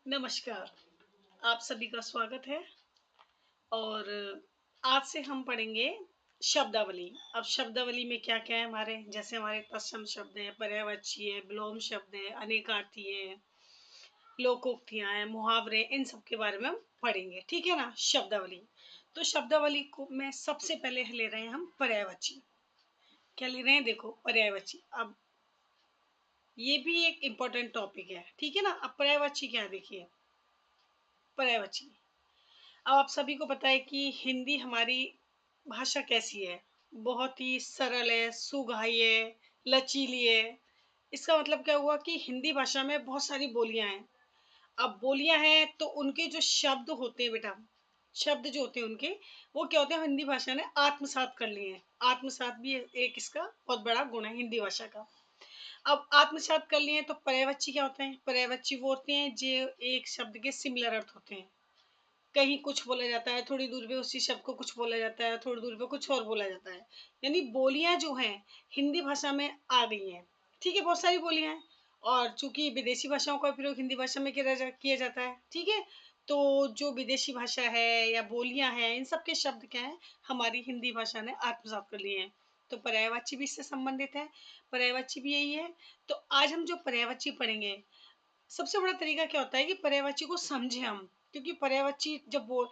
नमस्कार, आप सभी का स्वागत है और आज से हम पढ़ेंगे शब्दावली। अब शब्दावली में क्या-क्या है हमारे जैसे हमारे तत्सम शब्द हैं, पर्यायवाची है, विलोम शब्द है, अनेकार्थी है, लोकोक्तियाँ हैं, मुहावरे इन सब के बारे में हम पढ़ेंगे, ठीक है ना? शब्दावली। तो शब्दावली को में सबसे पहले ले रहे हैं हम पर्यायवाची। क्या ले रहे हैं? देखो पर्यायवाची। अब ये भी एक इम्पोर्टेंट टॉपिक है, ठीक है ना? अब पर्यायवाची क्या है देखिए, पर्यायवाची। अब आप सभी को पता है कि हिंदी हमारी भाषा कैसी है, बहुत ही सरल है, सुगहाई है, लचीली है। इसका मतलब क्या हुआ कि हिंदी भाषा में बहुत सारी बोलियां हैं। अब बोलियां हैं तो उनके जो शब्द होते हैं बेटा, शब्द जो होते हैं उनके, वो क्या होते हैं, हिंदी भाषा ने आत्मसात कर लिए हैं। आत्मसात भी एक इसका बहुत बड़ा गुण है हिंदी भाषा का। अब आत्मसात कर लिए हैं तो पर्यायवाची क्या होते हैं? पर्यायवाची वो होते हैं जो एक शब्द के सिमिलर अर्थ होते हैं। कहीं कुछ बोला जाता है, थोड़ी दूर पे उसी शब्द को कुछ बोला जाता है, थोड़ी दूर पे कुछ और बोला जाता है। यानी बोलियाँ जो हैं, हिंदी भाषा में आ गई हैं। ठीक है, बहुत सारी बोलियाँ हैं और चूँकि विदेशी भाषाओं का प्रयोग हिंदी भाषा में किया जाता है, ठीक है? तो जो विदेशी भाषा है या बोलियाँ हैं, इन सब के शब्द क्या हैं, हमारी हिंदी भाषा ने आत्मसात कर लिए हैं। तो पर्यायवाची भी इससे संबंधित है, पर्यायवाची भी यही है। तो आज हम जो पर्यायवाची पढ़ेंगे, सबसे बड़ा तरीका क्या होता है कि पर्यायवाची को समझें हम, क्योंकि पर्यायवाची जब वो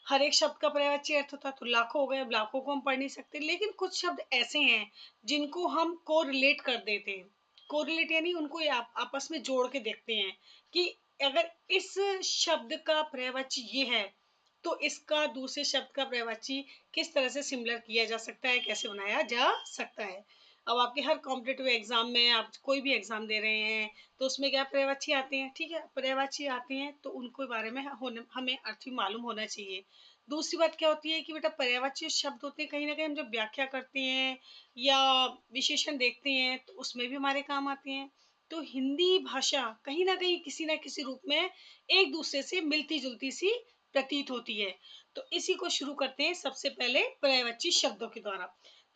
हर एक शब्द का पर्यायवाची अर्थ होता है तो लाखों हो गए, अब लाखों को हम पढ़ नहीं सकते, लेकिन कुछ शब्द ऐसे हैं जिनको हम कोरिलेट कर देते हैं। कोरिलेट यानी उनको आपस में जोड़ के देखते हैं कि अगर इस शब्द का पर्यायवाची ये है तो इसका दूसरे शब्द का पर्यायवाची किस तरह से सिमिलर किया जा सकता है, कैसे बनाया जा सकता है। अब आपके हर कॉम्पिटिटिव एग्जाम में आप कोई भी एग्जाम दे रहे हैं तो उसमें क्या पर्यायवाची आते हैं, ठीक है? पर्यायवाची आते हैं तो उनको बारे में हमें अर्थ भी मालूम होना चाहिए। दूसरी बात क्या होती है कि बेटा पर्यायवाची शब्द होते हैं, कहीं न कहीं हम जब व्याख्या करते हैं या विशेषण देखते हैं तो उसमें भी हमारे काम आते हैं। तो हिंदी भाषा कहीं न कहीं किसी न किसी रूप में एक दूसरे से मिलती-जुलती सी प्रतीत होती है। तो इसी को शुरू करते हैं सबसे पहले पर्यायवाची शब्दों के द्वारा।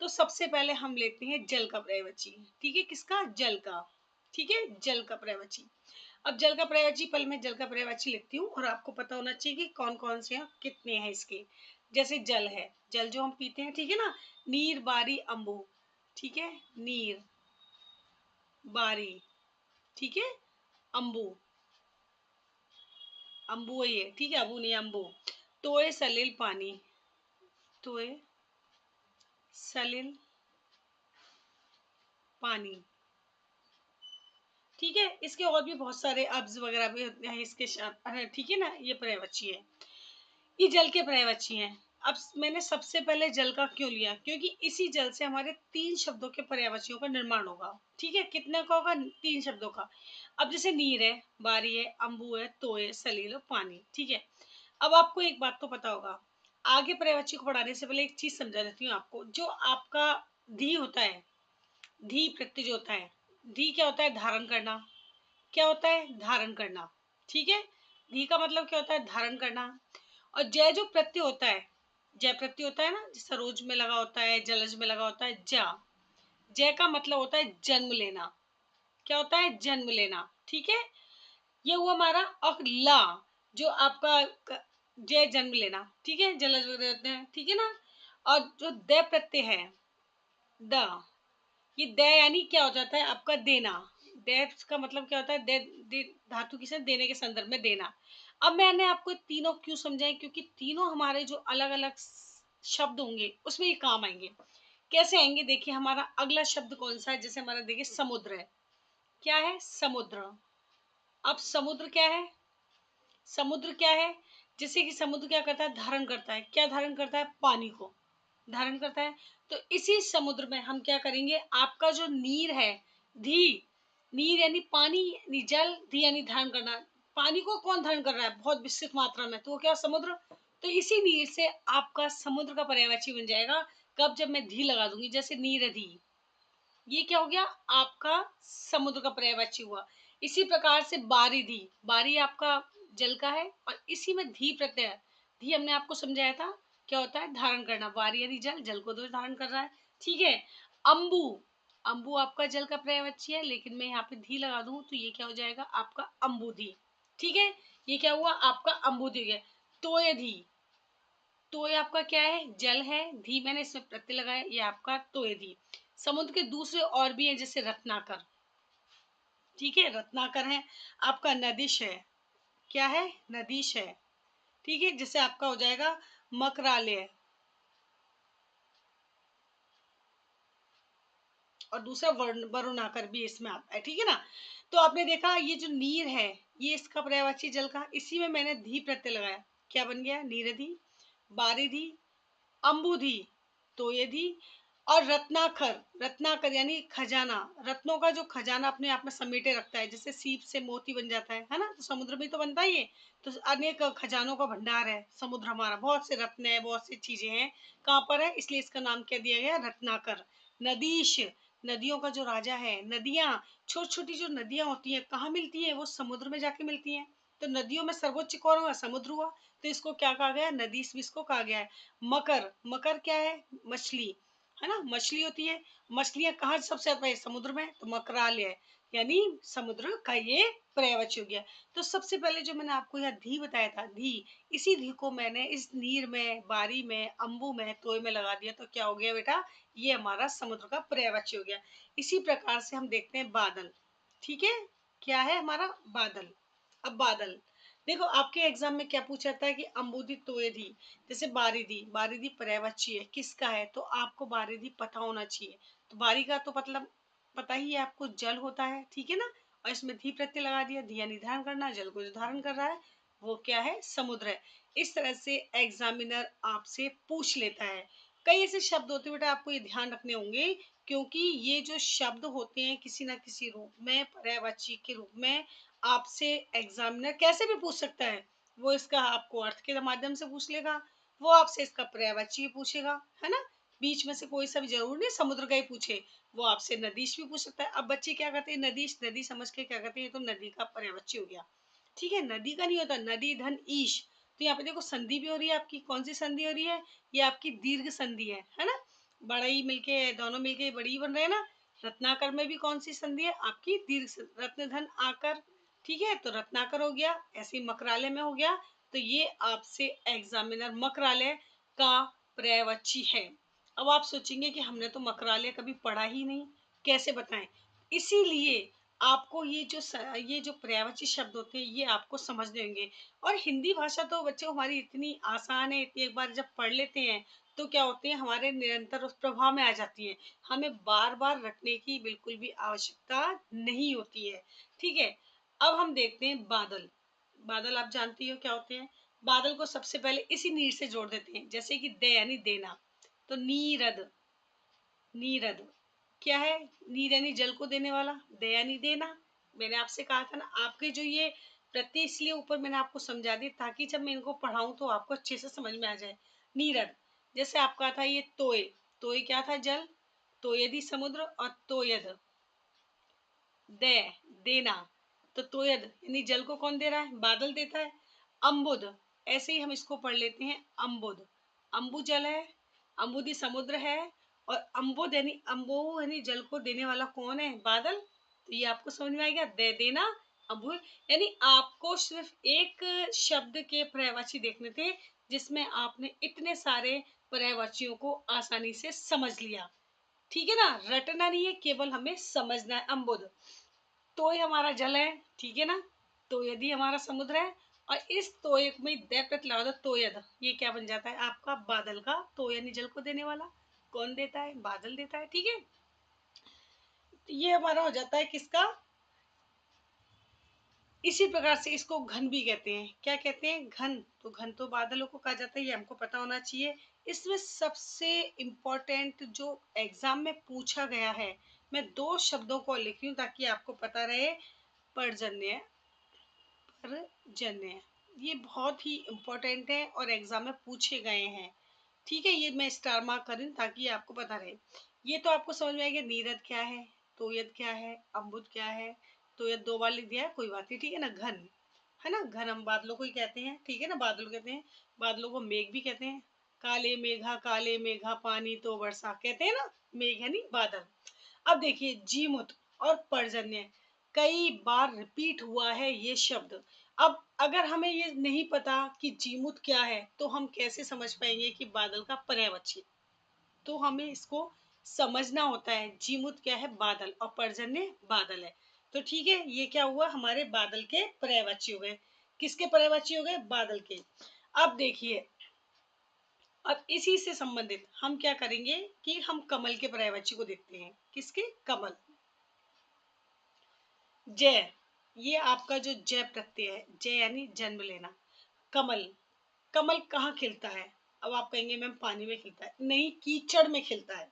तो सबसे पहले हम लेते हैं जल का पर्यायवाची, ठीक है? किसका? जल का। ठीक है, जल का पर्यायवाची। अब जल का पर्यायवाची, पहले मैं जल का पर्यायवाची लिखती हूँ और आपको पता होना चाहिए कि कौन कौन से हैं, कितने हैं इसके। जैसे जल है, जल जो हम पीते हैं, ठीक है ना? नीर बारी अम्बू, ठीक है? नीर बारी, ठीक है? अम्बू, अम्बू है ये, ठीक है? अबू नहीं, अम्बू। तोए सलिल पानी, तोए सलिल पानी, ठीक है? इसके और भी बहुत सारे अब्ज वगैरह भी होते हैं इसके ठीक है ना? ये पर्यायवाची है। ये जल के पर्यायवाची हैं। अब मैंने सबसे पहले जल का क्यों लिया? क्योंकि इसी जल से हमारे 3 शब्दों के पर्यायवाचियों का निर्माण होगा। ठीक है? कितने का होगा? 3 शब्दों का। अब जैसे नीर है, बारी है, अम्बू है, तोय, सलील और पानी। ठीक है? अब आपको एक बात तो पता होगा, आगे पर्यायवाची को पढ़ाने से पहले एक चीज़ समझा देती हूँ आपको। जो आपका धी होता है, धी प्रत्यय जो होता है, धी क्या होता है? धारण करना। क्या होता है? धारण करना। ठीक है? धी का मतलब क्या होता है? धारण करना। और जय जो प्रत्यय होता है, जय प्रत्यय होता है ना, सरोज में लगा होता है, जलज में लगा होता है, जा। जय का मतलब होता है जन्म लेना। क्या होता है? जन्म लेना। ठीक है? ये हुआ हमारा। और ला जो आपका जय जन्म लेना, ठीक है? जलज वगैरह होते हैं, ठीक है ना? और जो दे प्रत्यय है, द, ये दे यानी क्या हो जाता है? आपका देना। दे का मतलब क्या होता है? धातु किसे? देने के संदर्भ में देना। अब मैंने आपको तीनों क्यों समझाए? क्योंकि तीनों हमारे जो अलग अलग शब्द होंगे उसमें ये काम आएंगे। कैसे आएंगे? देखिए हमारा अगला शब्द कौन सा है? जैसे हमारा देखिए समुद्र है। क्या है? समुद्र। अब समुद्र क्या है? समुद्र क्या है? जैसे कि समुद्र क्या करता है? धारण करता है। क्या धारण करता है? पानी को धारण करता है। तो इसी समुद्र में हम क्या करेंगे? आपका जो नीर है, धी, नीर यानी पानी, यानी जल, धी यानी धारण करना। पानी को कौन धारण कर रहा है? बहुत विस्तृत मात्रा में, तो वो क्या? समुद्र। तो इसी नीर से आपका समुद्र का पर्यायवाची बन जाएगा। कब? जब मैं धी लगा दूंगी, जैसे नीर धी, ये क्या हो गया? आपका समुद्र का पर्यायवाची हुआ। इसी प्रकार से बारी धी, बारी आपका जल का है और इसी में धी प्रत्यय, धी हमने आपको समझाया था क्या होता है? धारण करना। बारी यानी जल, जल को तो धारण कर रहा है, ठीक है? अम्बू, अम्बू आपका जल का पर्यायवाची है, लेकिन मैं यहाँ पे धी लगा दूं तो ये क्या हो जाएगा? आपका अम्बुधी। ठीक है? ये क्या हुआ आपका अम्बुधि हो गया। तोयधी, तोय आपका क्या है जल है, धी मैंने इसमें प्रत्यय लगाया, ये आपका तोयधी। समुद्र के दूसरे और भी हैं जैसे रत्नाकर, ठीक है, रत्नाकर है। आपका नदिश है, क्या है नदीश है, ठीक है, जैसे आपका हो जाएगा मकरालय, और दूसरा वरुणाकर भी इसमें आता है, ठीक है ना। तो आपने देखा ये जो नीर है ये इसका पर्यायवाची जल का, इसी में मैंने धी प्रत्यय लगाया, क्या बन गया नीरधि, बारिधि, अम्बुधि, तोयधि, और रत्नाकर, रत्नाकर यानी खजाना, रत्नों का जो खजाना अपने आप में समेटे रखता है, जैसे सीप से मोती बन जाता है ना, तो समुद्र में तो बनता ही है। तो अनेक खजानों का भंडार है समुद्र हमारा, बहुत से रत्न है, बहुत सी चीजें हैं, कहाँ पर है, इसलिए इसका नाम क्या दिया गया रत्नाकर। नदीश, नदियों का जो राजा है, नदियां, छोटी छोटी जो नदियां होती हैं कहाँ मिलती हैं, वो समुद्र में जाके मिलती हैं। तो नदियों में सर्वोच्च कौन हुआ, समुद्र हुआ, तो इसको क्या कहा गया, नदीस भी इसको कहा गया है। मकर, मकर क्या है, मछली है ना, मछली होती है, मछलियां कहाँ सबसे ज्यादा है, समुद्र में, तो मकरालय यानी समुद्र का ये पर्यायवाची हो गया। तो सबसे पहले जो मैंने आपको यहाँ धी बताया था, धी, इसी धी को मैंने इस नीर में, बारी में, अम्बु में, तोय में लगा दिया, तो क्या हो गया बेटा, ये हमारा समुद्र का पर्यायवाची हो गया। इसी प्रकार से हम देखते हैं बादल, ठीक है, क्या है हमारा बादल। अब बादल देखो आपके एग्जाम में क्या पूछा था कि अम्बुदी तोयधी, जैसे बारिधि, बारिधि पर्यायवाची है, किसका है, तो आपको बारिधि पता होना चाहिए। तो बारी का तो मतलब पता ही है आपको, जल होता है, ठीक है ना, और इसमें धी प्रत्यय लगा दिया, धिया निर्धारण करना, जल को जो धारण कर रहा है वो क्या है, समुद्र है। इस तरह से एग्जामिनर आपसे पूछ लेता है। कई ऐसे शब्द होते हैं बेटा, आपको ये ध्यान रखने होंगे, क्योंकि ये जो शब्द होते हैं किसी ना किसी रूप में, पर्यायवाची के रूप में, आपसे एग्जामिनर कैसे भी पूछ सकता है। वो इसका आपको अर्थ के माध्यम से पूछ लेगा, वो आपसे इसका पर्यायवाची पूछेगा, है ना, बीच में से कोई सा भी जरूर नहीं समुद्र का ही पूछे, वो आपसे नदीश भी पूछ सकता है। अब बच्चे क्या करते हैं, नदीश नदी समझ के क्या करते हैं, तो नदी का पर्यायवाची हो गया, ठीक है, नदी का नहीं होता, नदी धन ईश। तो यहाँ पे देखो संधि भी हो रही है आपकी, कौन सी संधि हो रही है, ये आपकी दीर्घ संधि है ना, बड़ा ही मिलके दोनों मिलके बड़ी बन रहे हैं ना। रत्नाकर में भी कौन सी संधि है आपकी, दीर्घ रत्न धन आकर, ठीक है, तो रत्नाकर हो गया, ऐसे ही मकरालय में हो गया। तो ये आपसे एग्जामिनर मकरालय का पर्यायवाची है। अब आप सोचेंगे कि हमने तो मकरालय कभी पढ़ा ही नहीं, कैसे बताएं, इसीलिए आपको ये जो पर्यायवाची शब्द होते हैं ये आपको समझने होंगे। और हिंदी भाषा तो बच्चों हमारी इतनी आसान है, इतनी एक बार जब पढ़ लेते हैं तो क्या होते हैं, हमारे निरंतर उस प्रभाव में आ जाती है, हमें बार बार रटने की बिल्कुल भी आवश्यकता नहीं होती है, ठीक है। अब हम देखते हैं बादल। बादल आप जानती हो क्या होते हैं, बादल को सबसे पहले इसी नीर से जोड़ देते हैं, जैसे कि दे यानी देना, तो नीरद, नीरद क्या है, नीर यानी जल को देने वाला, दे यानी देना। मैंने आपसे कहा था ना, आपके जो ये प्रत्यय इसलिए ऊपर मैंने आपको समझा दी ताकि जब मैं इनको पढ़ाऊं तो आपको अच्छे से समझ में आ जाए। नीरद, जैसे आपका था ये तोय, तोय क्या था जल, तोयदी समुद्र, और तोयद दे देना, तो तोयद यानी जल को कौन दे रहा है, बादल देता है। अम्बुद, ऐसे ही हम इसको पढ़ लेते हैं अम्बुद, अम्बु जल है, अम्बुदी समुद्र है, और अम्बुद यानी अम्बु यानी जल को देने वाला कौन है, बादल। तो ये आपको समझ में आ गया, दे देना, अम्बु, यानी आपको सिर्फ एक शब्द के पर्यायवाची देखने थे जिसमें आपने इतने सारे पर्यायवाचियों को आसानी से समझ लिया, ठीक है ना, रटना नहीं है, केवल हमें समझना है। अम्बुद, तोय हमारा जल है, ठीक है ना, तोयदी हमारा समुद्र है, और इस तोय में दे प्रत्यय लगा दो, तोयद, ये क्या बन जाता है आपका बादल का, तोय यानी जल को देने वाला, कौन देता है, बादल देता है, ठीक है। तो ये हमारा हो जाता है किसका, इसी प्रकार से इसको घन भी कहते हैं, क्या कहते हैं, घन, तो घन तो बादलों को कहा जाता है, ये हमको पता होना चाहिए। इसमें सबसे इम्पोर्टेंट जो एग्जाम में पूछा गया है, मैं दो शब्दों को लिख रही हूँ ताकि आपको पता रहे, पर्जन्य, पर्जन्य, ये बहुत ही इम्पोर्टेंट है और एग्जाम में पूछे गए हैं, ठीक है, ये मैं स्टार मार्क कर रही हूँ ताकि आपको पता रहे। ये तो आपको समझ में आएगा, नीरद क्या है, तोयद क्या है, अम्बुद क्या है, तोयद दो बार लिख दिया है कोई बात नहीं, ठीक है ना। घन, है ना, घन हम बादलों को ही कहते हैं, ठीक है ना, बादल कहते हैं, बादलों को मेघ भी कहते हैं, काले मेघा पानी तो वर्षा कहते हैं ना, मेघ है नहीं बादल। अब देखिए जीमुत और पर्जन्य, कई बार रिपीट हुआ है ये शब्द, अब अगर हमें ये नहीं पता कि जीमूत क्या है, तो हम कैसे समझ पाएंगे कि बादल का पर्यायवाची? तो हमें इसको समझना होता है। जीमूत क्या है? बादल, और पर्जन्य बादल है। तो ठीक है, ये क्या हुआ? हमारे बादल के पर्यायवाची हो गए। किसके पर्यायवाची हो गए? बादल के। अब देखिए, अब इसी से संबंधित हम क्या करेंगे कि हम कमल के पर्यायवाची को देखते हैं। किसके? कमल। जय, ये आपका जो जय प्रत्यय है, जय यानी जन्म लेना। कमल, कमल कहाँ खिलता है? अब आप कहेंगे मैम पानी में खिलता है, नहीं, कीचड़ में खिलता है।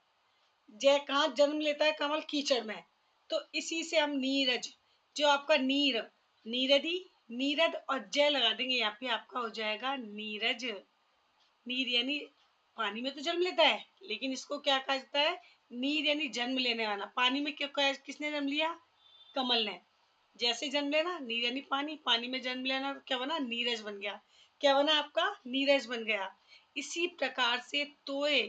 जय कहाँ जन्म लेता है? कमल कीचड़ में। तो इसी से हम नीरज, जो आपका नीर, नीरदी, नीरद और जय लगा देंगे, यहाँ पे आपका हो जाएगा नीरज। नीर यानी पानी में तो जन्म लेता है, लेकिन इसको क्या कहा जाता है? नीर यानी जन्म लेने वाला। पानी में क्यों, किसने जन्म लिया? कमल ने। जैसे जन्म लेना, नीर यानी पानी, पानी में जन्म लेना, क्या बना? नीरज बन गया। क्या बना आपका? नीरज बन गया। इसी प्रकार से तोय,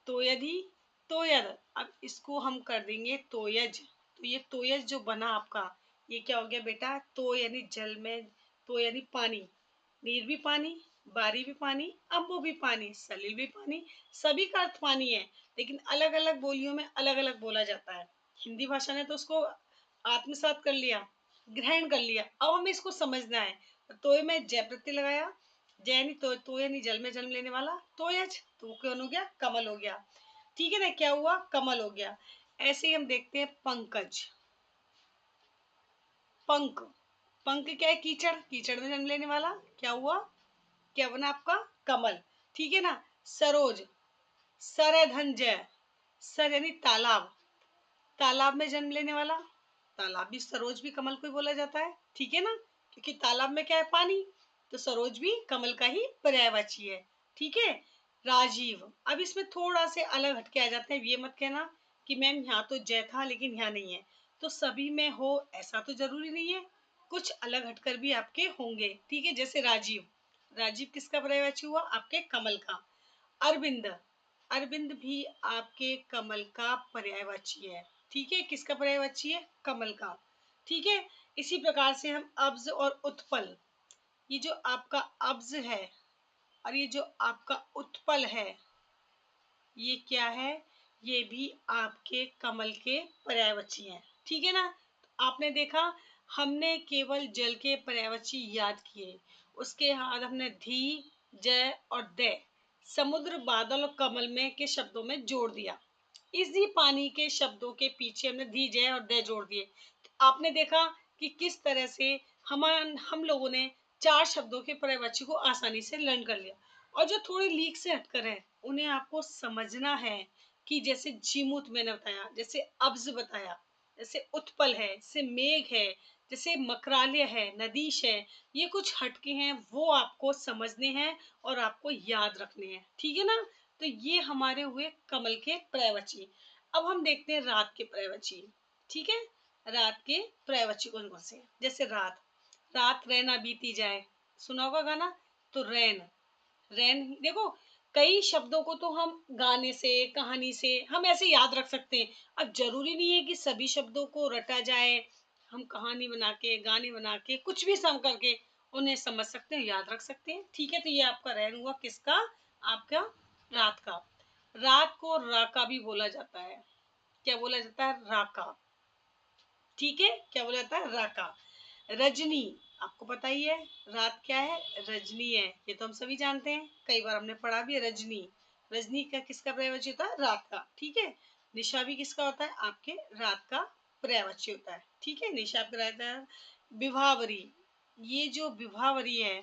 तोयधि, तोयद, अब इसको हम कर देंगे तोयज। तो ये तोयज जो बना आपका, ये क्या हो गया बेटा? तो यानी जल में, तो यानी पानी, नीर भी पानी, बारी भी पानी, अम्बु भी पानी, सलिल भी पानी, सभी का अर्थ पानी है, लेकिन अलग अलग बोलियों में अलग अलग बोला जाता है। हिंदी भाषा ने तो उसको आत्मसात कर लिया, ग्रहण कर लिया। अब हमें इसको समझना है। तो में जय प्रत्यय लगाया, जय यानी तो यानी जल में जन्म लेने वाला, तोयज, तो कौन हो गया? कमल हो गया। ठीक है ना, क्या हुआ? कमल हो गया। ऐसे ही हम देखते हैं पंकज, पंक, पंक क्या है? कीचड़, कीचड़ में जन्म लेने वाला, क्या हुआ? क्या बना आपका? कमल। ठीक है ना। सरोज, सर है धनजय, सर यानी तालाब, तालाब में जन्म लेने वाला, तालाब भी, सरोज भी कमल को ही बोला जाता है। ठीक है ना, क्योंकि तालाब में क्या है? पानी। तो सरोज भी कमल का ही पर्यायवाची है। ठीक है। राजीव, अब इसमें थोड़ा से अलग हटके आ जाते हैं। ये मत कहना कि मैम यहाँ तो जय था लेकिन यहाँ नहीं है। तो सभी में हो ऐसा तो जरूरी नहीं है, कुछ अलग हटकर भी आपके होंगे। ठीक है, जैसे राजीव, राजीव किसका पर्यायवाची हुआ? आपके कमल का। अरविंद, अरविंद भी आपके कमल का पर्यायवाची है। ठीक है, किसका पर्यायवाची है? कमल का। ठीक है। इसी प्रकार से हम अब्ज और उत्पल, ये जो आपका अब्ज है और ये जो आपका उत्पल है, ये क्या है? ये भी आपके कमल के पर्यायवाची हैं। ठीक है ना। तो आपने देखा, हमने केवल जल के पर्यायवाची याद किए, उसके बाद हमने धी, जय और दे समुद्र, बादल और कमल में के शब्दों में जोड़ दिया। इसी पानी के शब्दों के पीछे हमने धी, जय और दे जोड़ दिए। तो आपने देखा कि किस तरह से हम लोगों ने चार शब्दों के पर्यायवाची को आसानी से लर्न कर लिया। और जो थोड़े लीक से हटकर है, उन्हें आपको समझना है। कि जैसे जीमूत मैंने बताया, जैसे अब्ज बताया, जैसे उत्पल है, जैसे मेघ है, जैसे मकराल्य है, नदीश है, ये कुछ हटके हैं, वो आपको समझने हैं और आपको याद रखने हैं। ठीक है ना। तो ये हमारे हुए कमल के पर्यायवाची। अब हम देखते हैं रात के पर्यायवाची। ठीक है, रात के पर्यायवाची कौन कौन से हैं? जैसे रात, रात रैना बीती जाए, सुना होगा गाना। तो रैन, रैन देखो, कई शब्दों को तो हम गाने से, कहानी से हम ऐसे याद रख सकते हैं। अब जरूरी नहीं है कि सभी शब्दों को रटा जाए। हम कहानी बना के, गाने बना के, कुछ भी सम करके उन्हें समझ सकते हैं, याद रख सकते हैं। ठीक है, तो ये आपका रैन हुआ किसका? आपका रात का। रात को राका भी बोला जाता है। क्या बोला जाता है? राका। ठीक है, क्या बोला जाता है? राका। रजनी, आपको पता ही है रात क्या है? रजनी है, ये तो हम सभी जानते हैं, कई बार हमने पढ़ा भी है। रजनी, रजनी का किसका पर्यायवाची होता है? रात का। ठीक है। निशा भी किसका होता है? आपके रात का पर्यायवाची होता है। ठीक है, निशा आपका रहता है। विभावरी, ये जो विभावरी है,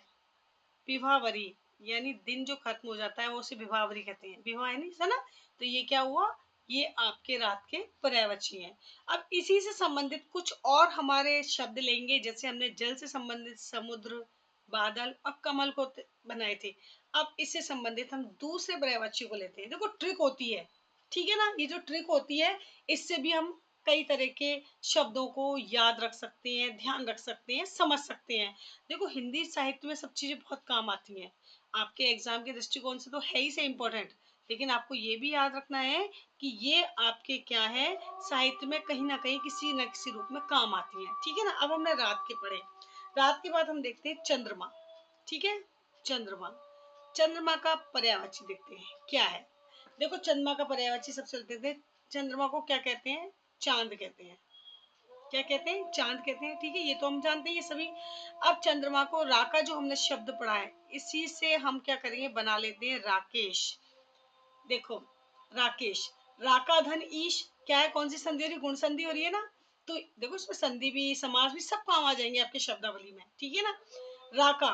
विभावरी यानी दिन जो खत्म हो जाता है वो उसे विभावरी कहते हैं। विवाह है नहीं, है ना। तो ये क्या हुआ? ये आपके रात के पर्यायवाची हैं। अब इसी से संबंधित कुछ और हमारे शब्द लेंगे, जैसे हमने जल से संबंधित समुद्र, बादल और कमल को बनाए थे। अब इससे संबंधित हम दूसरे पर्यायवाची को लेते हैं। देखो ट्रिक होती है। ठीक है ना, ये जो ट्रिक होती है, इससे भी हम कई तरह के शब्दों को याद रख सकते हैं, ध्यान रख सकते हैं, समझ सकते हैं। देखो हिंदी साहित्य में सब चीजें बहुत काम आती हैं। आपके एग्जाम के दृष्टिकोण से तो है ही से इम्पोर्टेंट, लेकिन आपको ये भी याद रखना है कि ये आपके क्या है? साहित्य में कहीं ना कहीं किसी न किसी रूप में काम आती है। ठीक है ना। अब हमने रात के पढ़े, रात के बाद हम देखते हैं चंद्रमा। ठीक है, चंद्रमा। चंद्रमा का पर्यायवाची देखते हैं क्या है। देखो चंद्रमा का पर्यायवाची सबसे देखते हैं। चंद्रमा को क्या कहते हैं? चांद कहते हैं। क्या कहते हैं? चांद कहते हैं। ठीक है, ये तो हम जानते हैं ये सभी। अब चंद्रमा को रा का जो हमने शब्द पढ़ा है, इसी से हम क्या करेंगे, बना लेते हैं राकेश। देखो राकेश, राका धन ईश, क्या है, कौन सी संधि हो रही है? गुण संधि हो रही है ना। तो देखो इसमें संधि भी, समास भी, सब काम आ जाएंगे आपके शब्दावली में। ठीक है ना। राका,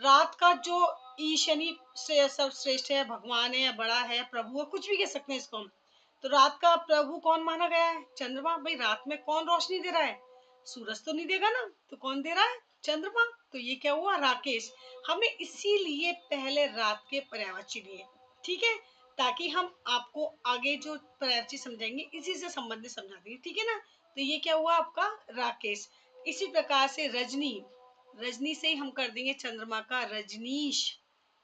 रात का जो ईश यानी से सब श्रेष्ठ है, भगवान है, बड़ा है, प्रभु है, कुछ भी कह सकते हैं इसको हम। तो रात का प्रभु कौन माना गया है? चंद्रमा। भाई रात में कौन रोशनी दे रहा है? सूरज तो नहीं देगा ना, तो कौन दे रहा है? चंद्रमा। तो ये क्या हुआ? राकेश। हमने इसीलिए पहले रात के पर्यायवाची लिए। ठीक है, ताकि हम आपको आगे जो पर्यायवाची समझाएंगे इसी से संबंधित समझा देंगे। ठीक है ना। तो ये क्या हुआ आपका? राकेश। इसी प्रकार से रजनी, रजनी से ही हम कर देंगे चंद्रमा का रजनीश।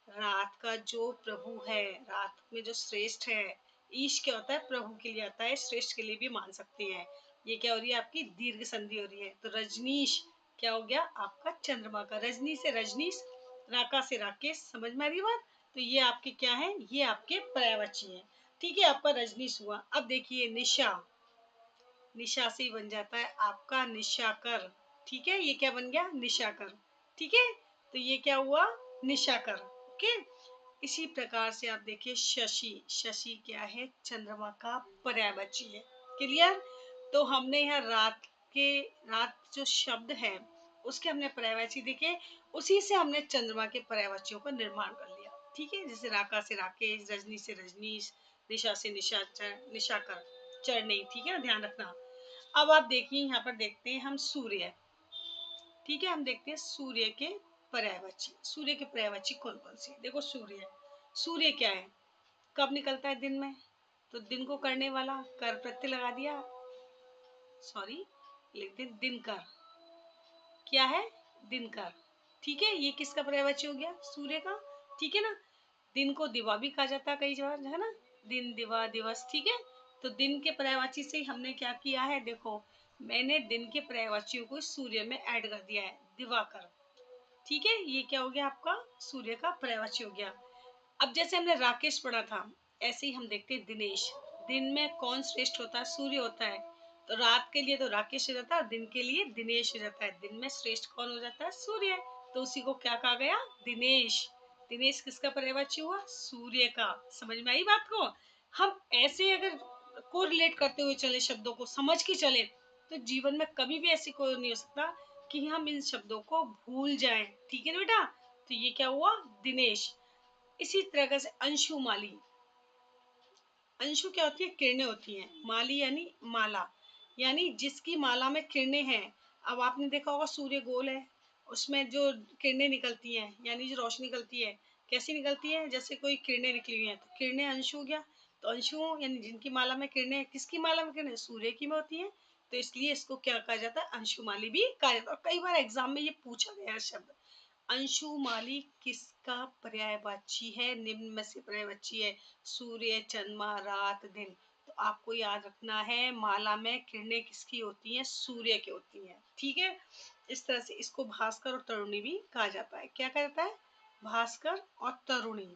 रात का जो प्रभु है, रात में जो श्रेष्ठ है। ईश क्या होता है? प्रभु के लिए आता है, श्रेष्ठ के लिए भी मान सकते हैं। ये क्या हो रही है आपकी? दीर्घ संधि हो रही है। तो रजनीश क्या हो गया आपका? चंद्रमा का। रजनी से रजनीश, राका से राकेश। समझ में आ रही बात? तो ये आपके क्या है? ये आपके पर्यायवाची है। ठीक है, आपका रजनीश हुआ। अब देखिए निशा, निशा से ही बन जाता है आपका निशाकर। ठीक है, ये क्या बन गया? निशाकर। ठीक है, तो ये क्या हुआ? निशाकर। ओके। इसी प्रकार से आप देखिए शशि, शशि क्या है? चंद्रमा का पर्यायवाची है। क्लियर? तो हमने यहाँ रात के, रात जो शब्द है उसके हमने पर्यायवाची देखे, उसी से हमने चंद्रमा के पर्यायवाचियों का निर्माण कर लिया। ठीक है, जैसे राका से राकेश, रजनी से रजनीश, निशा से निशाकर, चरणी। ठीक है ना, ध्यान रखना। अब आप देखिए यहाँ पर देखते हैं हम सूर्य। ठीक है, हम देखते हैं सूर्य के पर्यायवाची। सूर्य के पर्यायवाची कौन कौन सी? देखो सूर्य, सूर्य क्या है? कब निकलता है? दिन में। तो दिन को करने वाला, कर प्रत्यय लगा दिया, सॉरी लिखते दिनकर। क्या है? दिनकर। ठीक है, ये किसका पर्यायवाची हो गया? सूर्य का। ठीक है ना। दिन को दिवा भी कहा जाता है कई बार, है ना, दिन, दिवा, दिवस। ठीक है, तो दिन के पर्यायवाची से हमने क्या किया है? देखो मैंने दिन के पर्यायवाचियों को सूर्य में ऐड कर दिया है, दिवाकर। ठीक है, ये क्या हो गया आपका? सूर्य का पर्यायवाची हो गया। अब जैसे हमने राकेश पढ़ा था, ऐसे ही हम देखते हैं दिनेश। दिन में कौन श्रेष्ठ होता है? सूर्य होता है। तो रात के लिए तो राकेश हो जाता है और दिन के लिए दिनेश हो जाता है। दिन में श्रेष्ठ कौन हो जाता है? सूर्य। तो उसी को क्या कहा गया? दिनेश। दिनेश किसका पर्यायवाची हुआ? सूर्य का। समझ में आई बात को? हम ऐसे अगर को रिलेट करते हुए चले, शब्दों को समझ के चले, तो जीवन में कभी भी ऐसी कोई नहीं हो सकता कि हम इन शब्दों को भूल जाएं। ठीक है ना बेटा? तो ये क्या हुआ? दिनेश। इसी तरह से अंशु माली, अंशु क्या होती है? किरणें होती हैं। माली यानी माला, यानी जिसकी माला में किरणें हैं। अब आपने देखा होगा सूर्य गोल है, उसमें जो किरणें निकलती हैं यानी जो रोशनी निकलती है, कैसी निकलती है? जैसे कोई किरणें निकली हुई हैं, तो किरणें अंशु हो गया। तो अंशु यानी जिनकी माला में किरणें, किसकी माला में किरणें? सूर्य की में होती हैं। तो इसलिए इसको क्या कहा जाता है? अंशुमाली भी कहा जाता है। और कई बार एग्जाम में ये पूछा गया है शब्द। अंशुमाली किसका पर्यायवाची है? निम्न में से पर्यायवाची है सूर्य, चंद्रमा, रात, दिन। तो आपको याद रखना है माला में किरणें किसकी होती हैं? सूर्य की होती हैं। ठीक है, इस तरह से इसको भास्कर और तरुणी भी कहा जाता है। क्या कहा जाता है? भास्कर और तरुणी।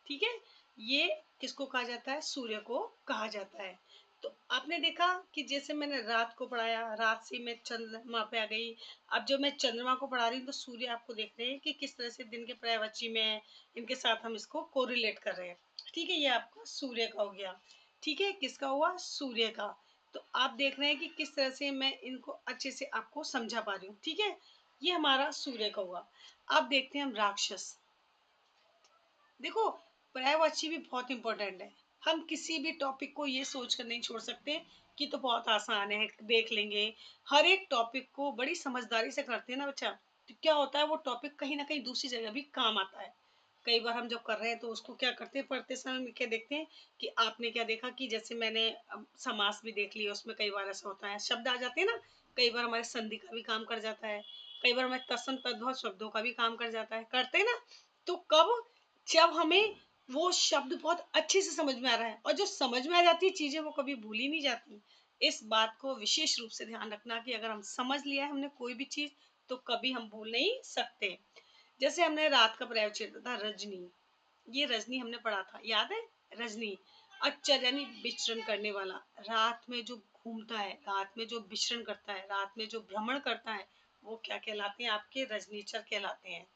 ठीक है, ये किसको कहा जाता है? सूर्य को कहा जाता है। तो आपने देखा कि जैसे मैंने रात को पढ़ाया, रात से मैं चंद्रमा पे आ गई। अब जो मैं चंद्रमा को पढ़ा रही हूँ, तो सूर्य आपको देख रहे हैं कि किस तरह से दिन के पर्यायवाची में है, इनके साथ हम इसको कोरिलेट कर रहे हैं। ठीक है, ये आपका सूर्य का हो गया। ठीक है, किसका हुआ? सूर्य का। तो आप देख रहे हैं कि किस तरह से मैं इनको अच्छे से आपको समझा पा रही हूँ। ठीक है, ये हमारा सूर्य का हुआ। अब देखते हैं हम राक्षस। देखो पर्यायवाची भी बहुत इंपॉर्टेंट है। हम किसी भी टॉपिक को ये सोच कर नहीं छोड़ सकते कि तो बहुत आसान है, देख लेंगे। हर एक टॉपिक को बड़ी समझदारी से करते हैं ना बच्चा, तो क्या होता है, वो टॉपिक कहीं ना कहीं दूसरी जगह भी काम आता है। कई बार हम जब कर रहे हैं तो उसको क्या करते हैं, पढ़ते समय क्या देखते हैं कि आपने क्या देखा कि जैसे मैंने अब समास भी देख लिया, उसमें कई बार ऐसा होता है शब्द आ जाते हैं ना। कई बार हमारे संधि का भी काम कर जाता है, कई बार हमारे तत्सम तद्भव शब्दों का भी काम कर जाता है, करते हैं ना। तो कब? जब हमें वो शब्द बहुत अच्छे से समझ में आ रहा है, और जो समझ में आ जाती है चीजें वो कभी भूली नहीं जाती। इस बात को विशेष रूप से ध्यान रखना कि अगर हम समझ लिया है हमने कोई भी चीज, तो कभी हम भूल नहीं सकते। जैसे हमने रात का पर्यायवाची था रजनी, ये रजनी हमने पढ़ा था, याद है? रजनी अचर यानी विचरण करने वाला, रात में जो घूमता है, रात में जो विचरण करता है, रात में जो भ्रमण करता है, वो क्या कहलाते हैं? आपके रजनीचर कहलाते हैं।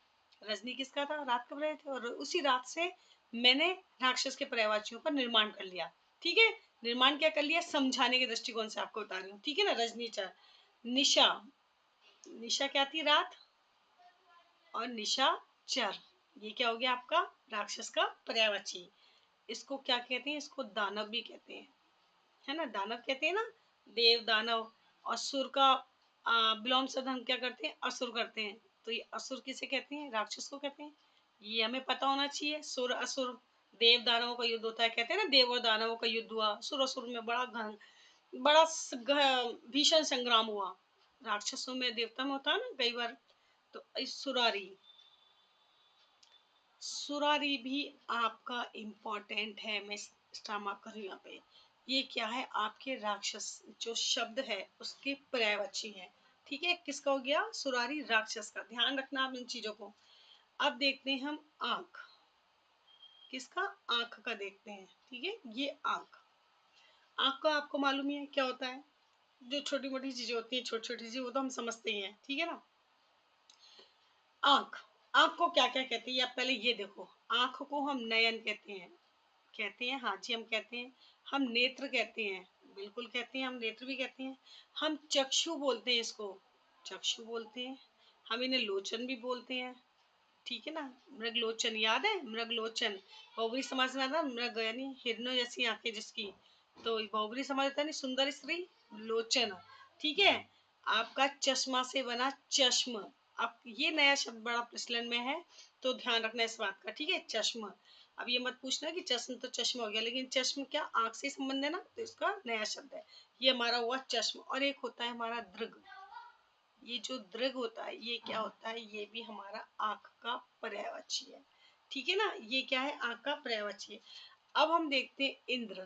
रजनी किसका था? रात का पर्याय थे, और उसी रात से मैंने राक्षस के पर्यायवाचियों का निर्माण कर लिया। ठीक है, निर्माण क्या कर लिया? समझाने के दृष्टिकोण से आपको बता रही हूँ। ठीक है ना? रजनीचर। निशा, निशा क्या थी? रात। और निशाचर, ये क्या हो गया आपका? राक्षस का पर्यायवाची। इसको क्या कहते हैं? इसको दानव भी कहते हैं, है ना? दानव कहते हैं ना, देव दानव। और सुर का विलोम शब्द हम क्या करते हैं? असुर करते हैं। तो ये असुर किसे कहते हैं? राक्षस को कहते हैं। ये हमें पता होना चाहिए। सुर असुर, देव दानवों का युद्ध होता है, कहते हैं ना देव और दानवों का युद्ध हुआ, सुर असुर में बड़ा भीषण संग्राम हुआ। राक्षसों में देवता में होता है ना कई बार। तो इस सुरारी, सुरारी भी आपका इम्पोर्टेंट है। मैं स्टार मार्क करूँ यहाँ पे। ये क्या है? आपके राक्षस जो शब्द है उसके पर्यायवाची है। ठीक है, किसका हो गया? सुरारी, राक्षस का। ध्यान रखना आप इन चीजों को। अब देखते हैं हम आंख, किसका? आंख का देखते हैं। ठीक है, ये आंख, आंख का आपको मालूम ही है क्या होता है? जो छोटी मोटी चीजें होती हैं, छोटी छोटी चीजें, वो तो हम समझते ही हैं। ठीक है ना? आंख, आंख को क्या क्या कहते हैं? आप पहले ये देखो। आंख को हम नयन कहते हैं, कहते हैं, हाँ जी हम कहते हैं। हम नेत्र कहते हैं, बिल्कुल कहते हैं, हम नेत्र भी कहते हैं। हम चक्षु बोलते हैं इसको, चक्षु बोलते हैं। हम इन्हें लोचन भी बोलते हैं। ठीक है ना? मृगलोचन, याद है? मृगलोचन बहुब्री समाज में आता है, मृग यानी हिरणों जैसी आंखें जिसकी, तो बहुब्री समाज होता है नहीं, सुंदर स्त्री, लोचन। ठीक है, आपका चश्मा से बना चश्म। अब ये नया शब्द बड़ा प्रचलन में है, तो ध्यान रखना इस बात का। ठीक है, चश्म। अब ये मत पूछना कि चश्म तो चश्मा हो गया, लेकिन चश्म क्या आंख से संबंध है ना, तो इसका नया शब्द है। ये हमारा हुआ चश्म। और एक होता है हमारा दृग। ये जो दृग होता है, ये क्या होता है? ये भी हमारा आंख का पर्यायवाची है। ठीक है ना? ये क्या है? आंख का पर्यायवाची है। अब हम देखते हैं इंद्र।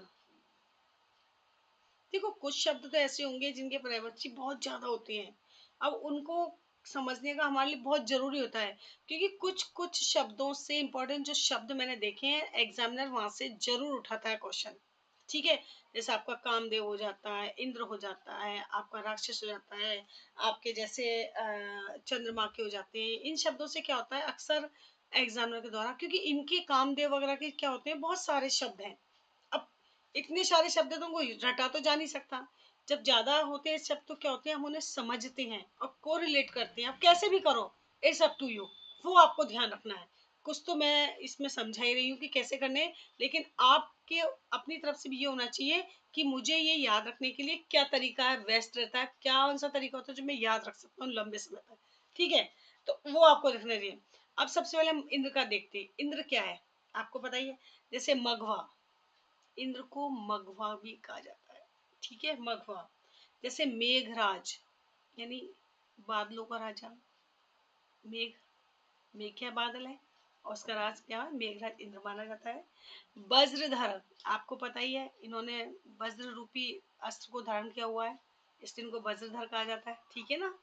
देखो, कुछ शब्द तो ऐसे होंगे जिनके पर्यायवाची बहुत ज्यादा होते हैं। अब उनको समझने का हमारे लिए बहुत जरूरी होता है, क्योंकि कुछ कुछ शब्दों से इंपॉर्टेंट जो शब्द मैंने देखे हैं, एग्जामिनर वहां से जरूर उठाता है क्वेश्चन। ठीक है, जैसे आपका कामदेव हो जाता है, इंद्र हो जाता है, आपका राक्षस हो जाता है, आपके जैसे चंद्रमा के हो जाते हैं। इन शब्दों से क्या होता है अक्सर एग्जामिनर के द्वारा, क्योंकि इनके कामदेव वगैरह के क्या होते हैं, बहुत सारे शब्द हैं। अब इतने सारे शब्द तो कोई रटा तो जा नहीं सकता। जब ज्यादा होते हैं शब्द तो क्या होते हैं, हम उन्हें समझते हैं और कोरिलेट करते हैं। आप कैसे भी करो, इट्स अप टू यू, वो आपको ध्यान रखना है। कुछ तो मैं इसमें समझा ही रही हूँ कि कैसे करने हैं, लेकिन आपके अपनी तरफ से भी ये होना चाहिए कि मुझे ये याद रखने के लिए क्या तरीका है बेस्ट रहता है, क्या कौन सा तरीका होता है जो मैं याद रख सकता हूँ लंबे समय तक। ठीक है, तो वो आपको रखना चाहिए। अब सबसे पहले हम इंद्र का देखते हैं। इंद्र क्या है आपको पता ही है। जैसे मघवा, इंद्र को मघवा भी कहा जाता है। ठीक है, मघवा। जैसे मेघराज यानी बादलों का राजा, मेघ, मेघ क्या? बादल है, और उसका राज क्या है? मेघराज इंद्र माना जाता है। वज्रधर, आपको पता ही है, इन्होंने वज्र रूपी अस्त्र को धारण किया हुआ है, इसलिए इनको वज्रधर कहा जाता है। ठीक है ना?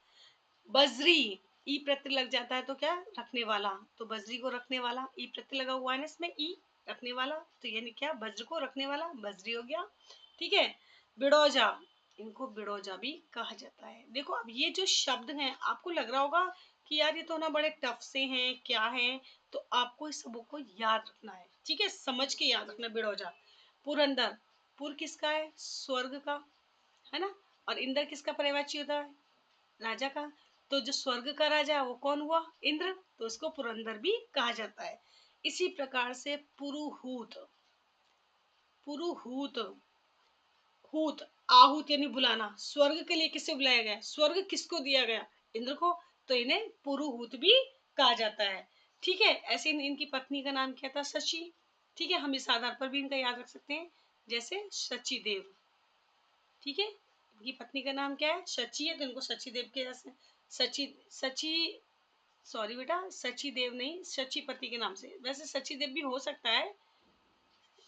बजरी, ई प्रत्यय लग जाता है तो क्या? रखने वाला। तो बजरी को रखने वाला, ई प्रत्यय लगा हुआ है ना इसमें, ई रखने वाला, तो यानी क्या? वज्र को रखने वाला, बजरी हो गया। ठीक है, बिड़ौजा, इनको बिड़ौजा भी कहा जाता है। देखो, अब ये जो शब्द हैं आपको लग रहा होगा कि यार ये तो ना बड़े टफ से हैं, क्या हैं, तो आपको इस सबों को याद रखना है। ठीक है, समझ के याद रखना। बिड़ौजा, पुरंदर, पुर किसका है? स्वर्ग का, है ना? और इंद्र किसका पर्यायवाची होता है? राजा का। तो जो स्वर्ग का राजा वो कौन हुआ? इंद्र, तो उसको पुरंदर भी कहा जाता है। इसी प्रकार से पुरुहूत, पुरुहूत, हूत, आहूत यानी बुलाना। स्वर्ग के लिए किसे बुलाया गया? स्वर्ग किसको दिया गया? इंद्र को, तो इन्हें पुरुहूत भी कहा जाता है। ठीक है, ऐसे इनकी पत्नी का नाम क्या था? शची। ठीक है, हम इस आधार पर भी इनका याद रख सकते हैं, जैसे शची देव। ठीक है, इनकी पत्नी का नाम क्या है? शची है, तो इनको शची देव के जैसे सची, सची, सॉरी बेटा, सची देव नहीं, शची पति के नाम से। वैसे सची देव भी हो सकता है,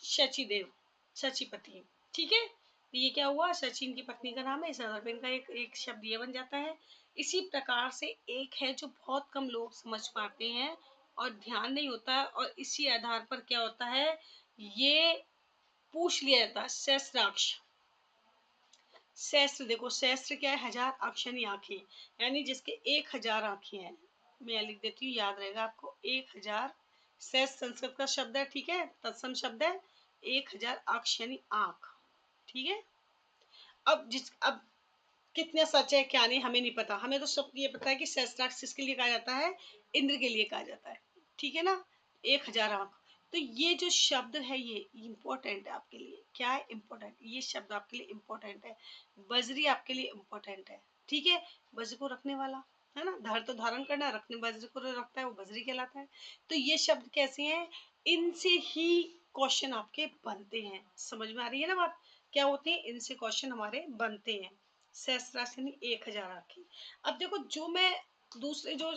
शची देव, शचीपति। ठीक है, तो ये क्या हुआ? सचिन की पत्नी का नाम है, इस आधार पर इनका एक एक शब्द ये बन जाता है इसी प्रकार से एक है जो बहुत कम लोग समझ पाते हैं और ध्यान नहीं होता है, और इसी आधार पर क्या होता है, ये पूछ लिया जाता है सहस्त्राक्ष। सहस्त्र, देखो सहस्त्र क्या है, हजार, अक्ष यानी आंखें, यानी जिसके 1000 आंखें हैं। मैं लिख देती हूँ, याद रहेगा आपको, 1000। सहस्त्र संस्कृत का शब्द है, ठीक है, तत्सम शब्द है। 1000 अक्ष यानी आंख, ठीक है। अब कितने सच है क्या नहीं हमें नहीं पता, हमें तो सब ये पता है कि सहस्त्राक्ष किसके लिए कहा जाता है, इंद्र के लिए कहा जाता है, ठीक है ना। 1000 आंख। तो ये जो शब्द है ये इम्पोर्टेंट है आपके लिए, क्या है इम्पोर्टेंट, ये शब्द आपके लिए इम्पोर्टेंट है। बजरी आपके लिए इम्पोर्टेंट है, ठीक है। वज्र को रखने वाला, है ना, धर तो धारण करना, रखने वज्र को रखता है वो बजरी कहलाता है। तो ये शब्द कैसे हैं, इनसे ही क्वेश्चन आपके बनते हैं, समझ में आ रही है ना बात, क्या होते हैं, इनसे क्वेश्चन हमारे बनते हैं। सहस्त्राक्ष यानी 1000 आंखें। अब देखो जो मैं दूसरे जो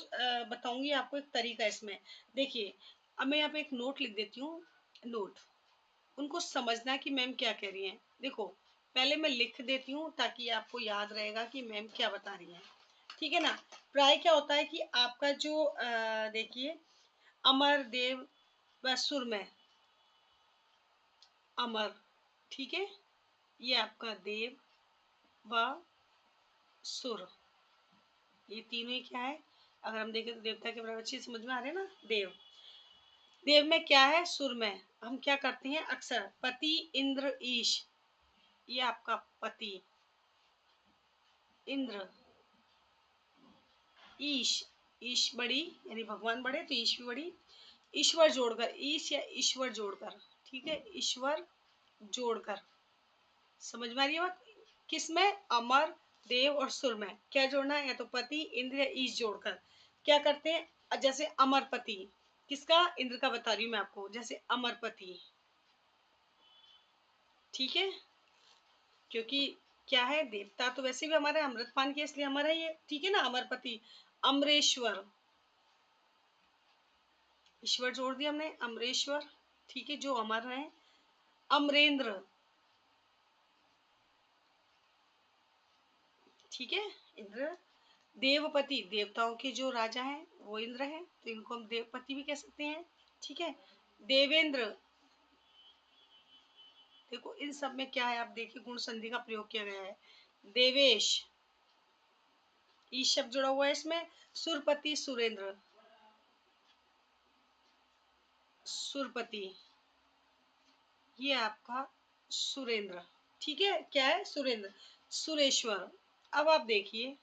बताऊंगी आपको एक तरीका इसमें, देखिए अब मैं यहाँ पे एक नोट लिख देती हूँ, नोट, उनको समझना कि मैम क्या कह रही हैं। देखो पहले मैं लिख देती हूँ ताकि आपको याद रहेगा कि मैम क्या बता रही हैं, ठीक है ना। प्राय क्या होता है कि आपका जो देखिए, अमर, देव व सुर में, अमर, ठीक है, ये आपका देव व सुर, ये तीनों ही क्या है, अगर हम देखें तो देवता के बराबर चीज समझ में आ रहे हैं ना। देव, देव में क्या है, सुर में हम क्या करते हैं अक्सर, पति, इंद्र, ईश, ये आपका पति, इंद्र, ईश, ईश बड़ी यानी भगवान बड़े तो ईश भी बड़ी, ईश्वर जोड़कर, ईश या ईश्वर जोड़कर, ठीक है, ईश्वर जोड़कर, समझ में आ रही है बात। किस में, अमर, देव और सुर में क्या जोड़ना है, या तो पति, इंद्र या ईश जोड़कर क्या करते हैं, जैसे अमरपति, किसका, इंद्र का बता रही हूँ मैं आपको, जैसे अमरपति, ठीक है, क्योंकि क्या है, देवता तो वैसे भी हमारा अमृतपान किया इसलिए हमारा ये, ठीक है ना, अमरपति। अमरेश्वर, ईश्वर जोड़ दिया हमने, अमरेश्वर, ठीक है, जो अमर है। अमरेंद्र, ठीक है, इंद्र। देवपति, देवताओं के जो राजा हैं वो इंद्र हैं, तो इनको हम देवपति भी कह सकते हैं, ठीक है। देवेंद्र, देखो इन सब में क्या है, आप देखिए गुण संधि का प्रयोग किया गया है। देवेश, ई शब्द जुड़ा हुआ है इसमें। सुरपति, सुरेंद्र, सुरपति, ये आपका सुरेंद्र, ठीक है, क्या है, सुरेंद्र। सुरेश्वर, अब आप देखिए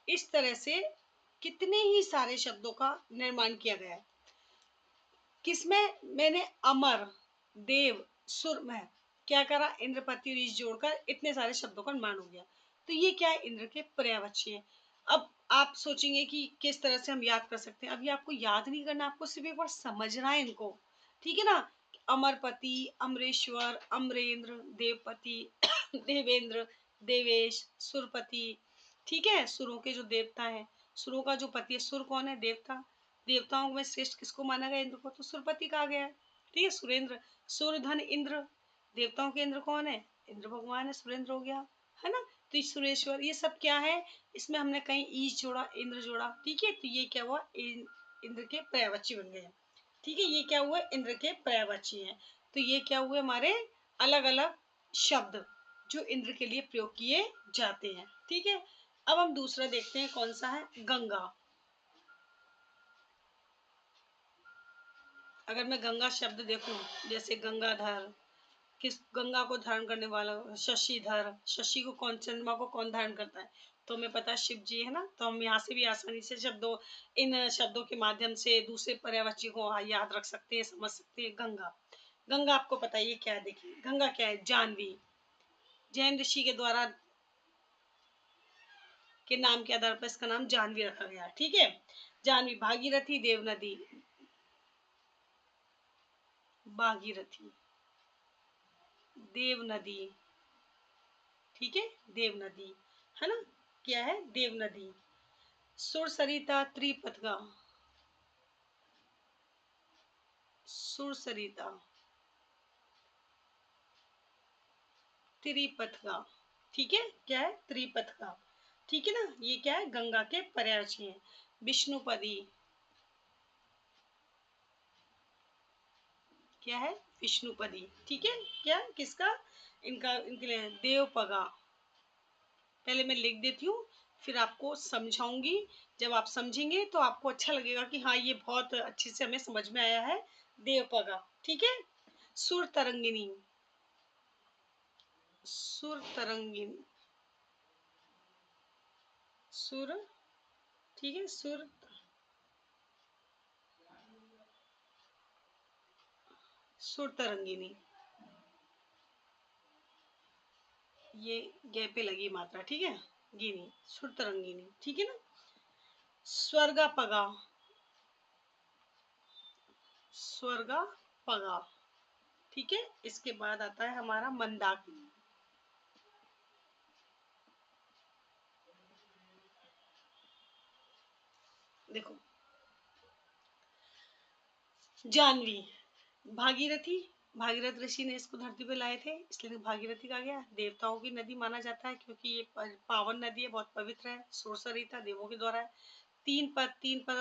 इस तरह से कितने ही सारे शब्दों का निर्माण किया गया है। किसमें, मैंने अमर, देव, सुर में क्या करा, इंद्रपति और ईश जोड़कर इतने सारे शब्दों का निर्माण हो गया। तो ये क्या है, इंद्र के पर्यायवाची है। अब आप सोचेंगे कि किस तरह से हम याद कर सकते हैं, अभी आपको याद नहीं करना, आपको सिर्फ एक बार समझना है इनको, ठीक है ना। अमरपति, अमरेश्वर, अमरेंद्र, देवपति, देवेंद्र, देवेश, सुरपति, ठीक है, सुरों के जो देवता है, सुरों का जो पति है, सुर कौन है, देवता, देवताओं में श्रेष्ठ किसको माना गया, इंद्र को, तो सुरपति कहा गया है, ठीक है, सुरेंद्र। सूर्य, धन, इंद्र, देवताओं के इंद्र कौन है, इंद्र भगवान है, सुरेंद्र हो गया, है ना। तो सुरेश्वर, ये सब क्या है, इसमें हमने कहीं ईश जोड़ा, इंद्र जोड़ा, ठीक है, तो ये क्या हुआ, इंद्र के पर्यायवाची बन गए, ठीक है, ये क्या हुआ, इंद्र के पर्यायवाची हैं। तो ये क्या हुए हमारे अलग अलग शब्द जो इंद्र के लिए प्रयोग किए जाते हैं, ठीक है। अब हम दूसरा देखते हैं, कौन सा है, गंगा। अगर मैं गंगा शब्द देखूं, जैसे गंगाधर, किस गंगा को धारण करने वाला, शशिधर, शशि को कौन, चंद्रमा को कौन धारण करता है, तो हमें पता है शिव जी, है ना। तो हम यहाँ से भी आसानी से शब्दों, इन शब्दों के माध्यम से दूसरे पर्यायवाची को याद रख सकते हैं, समझ सकते हैं। गंगा, गंगा आपको पता है ये क्या है, देखिए गंगा क्या है, जानवी, जैन ऋषि के द्वारा के नाम के आधार पर इसका नाम जानवी रखा गया, ठीक है। जानवी, भागीरथी, देव नदी, भागीरथी, देव नदी, ठीक है, देव नदी, है ना, क्या है, देव नदी। सुर सरिता, त्रिपथगा, सुर सरिता, त्रिपथगा, ठीक है, क्या है, त्रिपथगा। ठीक है ना, ये क्या है, गंगा के पर्यायवाची हैं। विष्णुपदी क्या है, विष्णुपदी, ठीक है, क्या किसका, इनका, इनके लिए देवपगा। पहले मैं लिख देती हूँ, फिर आपको समझाऊंगी। जब आप समझेंगे तो आपको अच्छा लगेगा कि हाँ ये बहुत अच्छे से हमें समझ में आया है। देवपगा, ठीक है। सुर तरंगिनी, सुर तरंगिनी, सुर, ठीक है, सुर, सुर तरंगिनी, ये गे पे लगी मात्रा, ठीक है, गिनी, सुर तरंगिनी, ठीक है ना। स्वर्गापगा, स्वर्गापगा, ठीक है। इसके बाद आता है हमारा मंदाकिनी। देखो, जानवी, भागीरथी, भागीरथ ऋषि ने इसको धरती पे लाए थे, इसलिए भागीरथी कहा गया। देवताओं की नदी माना जाता है क्योंकि ये पावन नदी है, बहुत पवित्र है। सोरसरिता देवों के द्वारा है। तीन पद,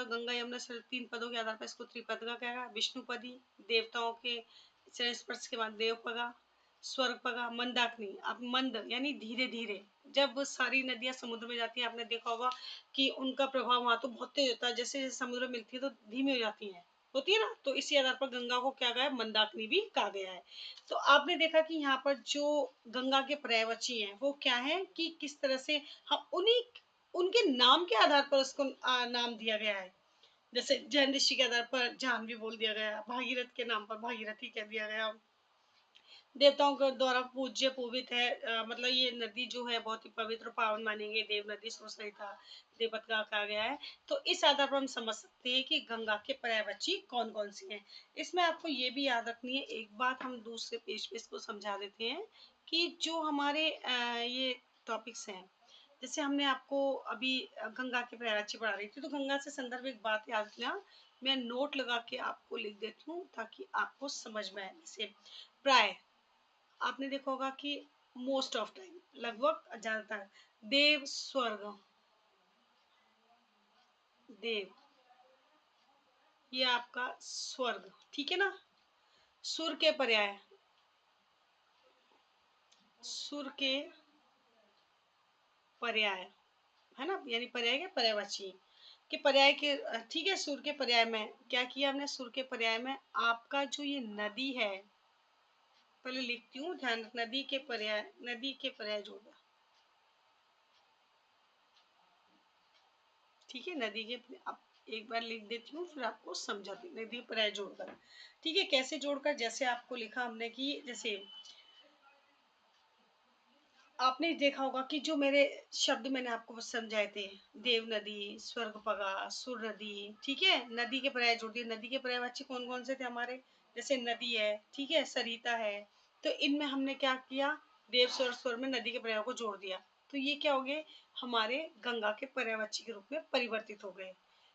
गंगा यमुना सरस्वती, तीन पदों के आधार पर इसको त्रिपद का कहा गया। विष्णुपदी, देवताओं के चरण स्पर्श के बाद देवपगा, स्वर्गपगा, मंदाकिनी। अब मंद यानी धीरे धीरे, जब सारी नदियां समुद्र में जाती हैं, आपने देखा होगा कि उनका प्रभाव वहां तो बहुत तेज होता है, जैसे जैसे समुद्र में मिलती है तो धीमी हो जाती है, होती है ना। तो इसी आधार पर गंगा को क्या कहा है, मंदाकिनी भी कहा गया है। तो आपने देखा कि यहाँ पर जो गंगा के पर्यायवाची हैं वो क्या है, कि किस तरह से हम उन्हीं, उनके नाम के आधार पर उसको नाम दिया गया है। जैसे जैन ऋषि के आधार पर जाह्नवी बोल दिया गया, भागीरथ के नाम पर भागीरथी कह दिया गया। देवताओं के द्वारा पूज्य पूजित है, मतलब ये नदी जो है बहुत ही पवित्र पावन मानेंगे, देव नदी सुसरिता देवपत कहा गया है। तो इस आधार पर हम समझ सकते हैं कि गंगा के पर्यायवाची कौन कौन सी हैं। इसमें आपको ये भी याद रखनी है, एक बात हम दूसरे पेज पे इसको समझा देते हैं कि जो हमारे ये टॉपिक्स हैं, जैसे हमने आपको अभी गंगा के पर्यायवाची पढ़ा रही थी, तो गंगा से संदर्भ एक बात याद रखना, मैं नोट लगा के आपको लिख देती हूँ ताकि आपको समझ में आए। जैसे प्राय, आपने देखा होगा कि मोस्ट ऑफ टाइम, लगभग ज्यादातर, देव स्वर्ग, देव, ये आपका स्वर्ग, ठीक है ना। सुर के पर्याय, सुर के पर्याय, है ना, यानी पर्याय के पर्यायवाची के पर्याय के, ठीक है। सुर के पर्याय में क्या किया हमने, सुर के पर्याय में आपका जो ये नदी है, पहले लिखती हूँ, ध्यान रखना, नदी के पर्याय, नदी के पर्याय जोड़, ठीक है, नदी के, अब एक बार लिख देती हूँ फिर आपको समझाती हूँ। नदी पर्याय जोड़कर, ठीक है, कैसे जोड़कर, जैसे आपको लिखा हमने कि जैसे आपने देखा होगा कि जो मेरे शब्द मैंने आपको समझाए थे, देव नदी, स्वर्गपगा, सुर नदी, ठीक है, नदी के पर्याय जोड़ दिए। नदी के पर्यायवाची कौन कौन से थे हमारे, जैसे नदी है, ठीक है, सरिता है। तो इनमें हमने क्या किया, देव स्वर स्वर में नदी के पर्याय को जोड़ दिया। तो ये क्या हो गए, हमारे गंगा के पर्यायवाची के रूप में परिवर्तित हो गए।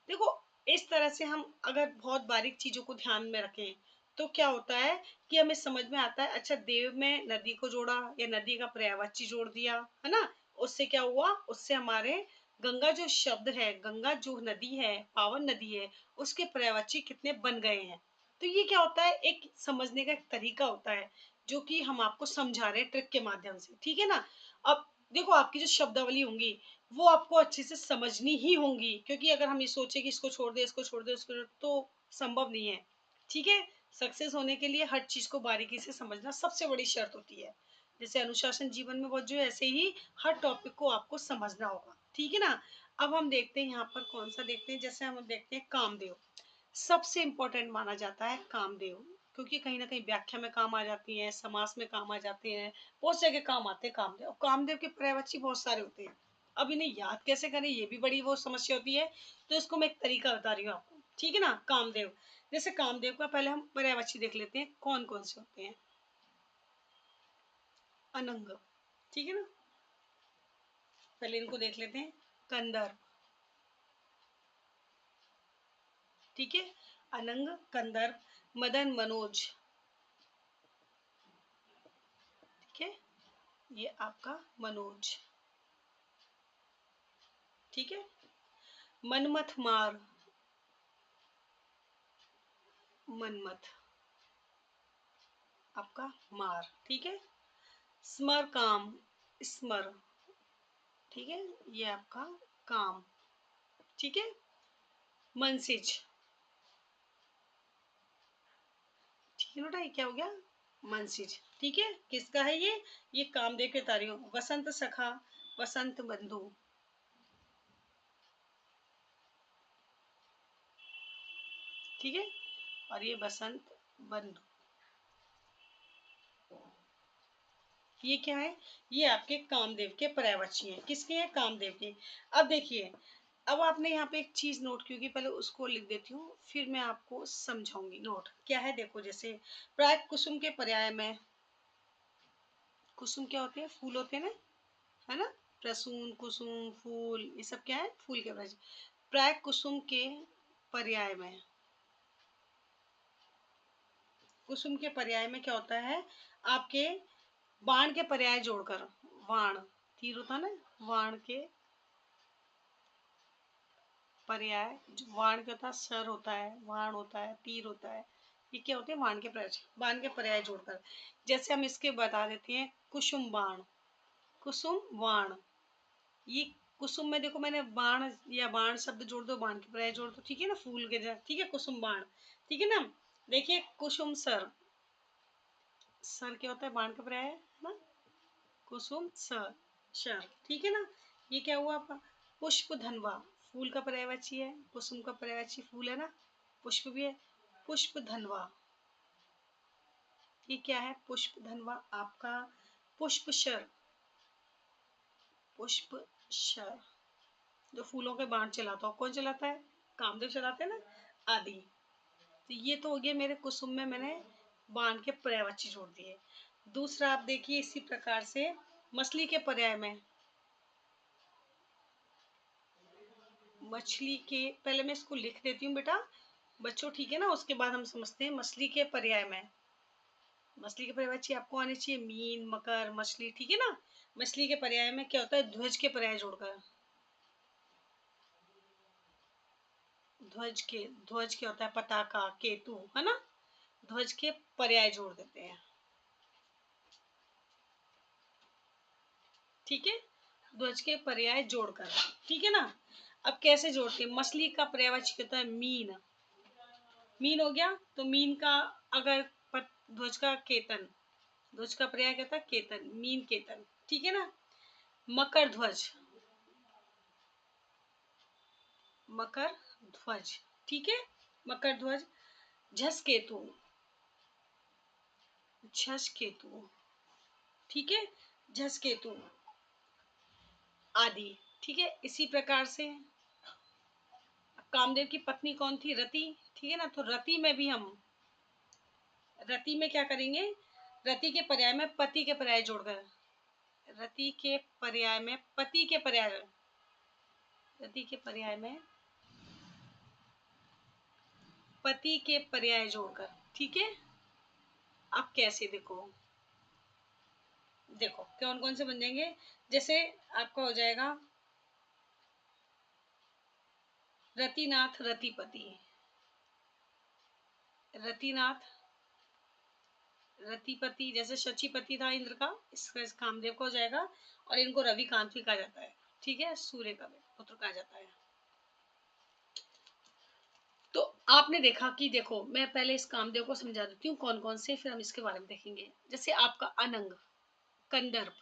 देखो, इस तरह से हम अगर बहुत बारीक चीजों को ध्यान में रखें तो क्या होता है कि हमें समझ में आता है, अच्छा देव में नदी को जोड़ा या नदी का पर्यायवाची जोड़ दिया, है ना। उससे क्या हुआ, उससे हमारे गंगा जो शब्द है, गंगा जो नदी है, पावन नदी है, उसके पर्यायवाची कितने बन गए हैं। तो ये क्या होता है, एक समझने का एक तरीका होता है जो कि हम आपको समझा रहे हैं ट्रिक के माध्यम से, ठीक है ना। अब देखो, आपकी जो शब्दावली होंगी वो आपको अच्छे से समझनी ही होंगी, क्योंकि अगर हम ये सोचे कि इसको छोड़ दे, इसको छोड़ दे, उसको, तो संभव नहीं है, ठीक है। सक्सेस होने के लिए हर चीज को बारीकी से समझना सबसे बड़ी शर्त होती है। जैसे अनुशासन जीवन में बहुत जो है, ऐसे ही हर टॉपिक को आपको समझना होगा, ठीक है ना। अब हम देखते हैं यहाँ पर कौन सा देखते हैं, जैसे हम देखते हैं कामदेव, सबसे इंपॉर्टेंट माना जाता है कामदेव, क्योंकि कहीं ना कहीं व्याख्या में काम आ जाती है, समास में काम आ जाते हैं, बहुत जगह काम आते हैं कामदेव। और कामदेव के पर्यायवाची बहुत सारे होते हैं, अब इन्हें याद कैसे करें ये भी बड़ी वो समस्या होती है। तो इसको मैं एक तरीका बता रही हूँ आपको, ठीक है ना। कामदेव, जैसे कामदेव का पहले हम पर्यायवाची देख लेते हैं कौन कौन से होते हैं। अनंग, ठीक है ना, पहले इनको देख लेते हैं। कंदर, ठीक है, अनंग, कंदर, मदन मनोज, ठीक है, ये आपका मनोज, ठीक है। मनमथ मार, मनमथ आपका मार, ठीक है। स्मर काम, स्मर, ठीक है, ये आपका काम, ठीक है। मनसिज, ठीक है बेटा, ये क्या हो गया, मनसिज, ठीक है। किसका है ये कामदेव के तारियों। वसंत सखा, वसंत बंधु, ठीक है। और ये बसंत बंधु, ये क्या है, ये आपके कामदेव के पर्यायवाची हैं। किसके हैं, कामदेव के। अब देखिए, अब आपने यहाँ पे एक चीज नोट की होगी, पहले उसको लिख देती हूँ, फिर मैं आपको समझाऊंगी। नोट क्या है, देखो, जैसे प्राय कुसुम के पर्याय में, कुसुम क्या होते हैं, फूल होते हैं ना, है ना। प्रसून, कुसुम, फूल, ये सब क्या है, फूल के पर्याय। प्राय कुसुम के पर्याय में, कुसुम के पर्याय में क्या होता है, आपके बाण के पर्याय जोड़कर, वाण, तीर होता है ना, वाण के पर्याय, वाण क्या होता है, सर होता है, वाण होता है, तीर होता है, ये क्या होते हैं, वाण के पर्याय, बाण के पर्याय जोड़कर। जैसे हम इसके बता देते हैं, कुसुम बाण, कुसुम बाण, ये कुसुम में देखो मैंने बाण या बाण शब्द जोड़ दो, बाण के पर्याय जोड़ दो, ठीक है ना, फूल के जैसे, ठीक है, कुसुम बाण, ठीक है ना। देखिए कुसुम सर, सर क्या होता है, बाण का पर्याय है ना, कुसुम सर, शर, ठीक है ना। ये क्या हुआ आपका, पुष्प धनवा, फूल का पर्यायवाची है, कुसुम का पर्यायवाची फूल है ना, पुष्प भी है, पुष्प धनवा, ये क्या है, पुष्प धनवा आपका, पुष्प शर, पुष्प शर, जो फूलों के बाण चलाता हो, कौन चलाता है, कामदेव चलाते हैं ना, आदि। तो ये तो हो गया मेरे कुसुम में मैंने बाण के पर्यायवाची जोड़ दिए। दूसरा आप देखिए इसी प्रकार से मछली के पर्याय में, मछली के, पहले मैं इसको लिख देती हूँ बेटा बच्चों, ठीक है ना, उसके बाद हम समझते हैं मछली के पर्याय में। मछली के पर्यायवाची आपको आने चाहिए, मीन, मकर, मछली, ठीक है ना। मछली के पर्याय में क्या होता है, ध्वज के पर्याय जोड़कर, ध्वज के, ध्वज क्या होता है, पताका, केतु, है ना, ध्वज के पर्याय जोड़ देते हैं, ठीक है, ध्वज के पर्याय जोड़कर, ठीक है ना। अब कैसे जोड़ते हैं, मछली का पर्यायवाची होता है मीन, मीन हो गया, तो मीन का अगर ध्वज का केतन, ध्वज का पर्याय कहता है केतन, मीन केतन, ठीक है ना। मकर ध्वज, मकर ध्वज, ठीक है, मकर ध्वज। झस केतु, झस केतु, ठीक है, झस केतु आदि, ठीक है। इसी प्रकार से कामदेव की पत्नी कौन थी, रति, ठीक है ना, तो रति में भी हम, रति में क्या करेंगे, रति के पर्याय में पति के पर्याय जोड़कर, रति के पर्याय में पति के पर्याय, रति के पर्याय में पति के पर्याय जोड़कर, ठीक है। अब कैसे, देखो, देखो कौन कौन से बन जाएंगे, जैसे आपका हो जाएगा रतिनाथ, रतिपति, रतिनाथ, रतिपति, जैसे शचीपति था इंद्र का, इसका इस कामदेव का हो जाएगा। और इनको रविकांत भी कहा जाता है, ठीक है, सूर्य का पुत्र कहा जाता है। तो आपने देखा कि, देखो मैं पहले इस कामदेव को समझा देती हूँ कौन कौन से, फिर हम इसके बारे में देखेंगे। जैसे आपका अनंग, कंदर्प,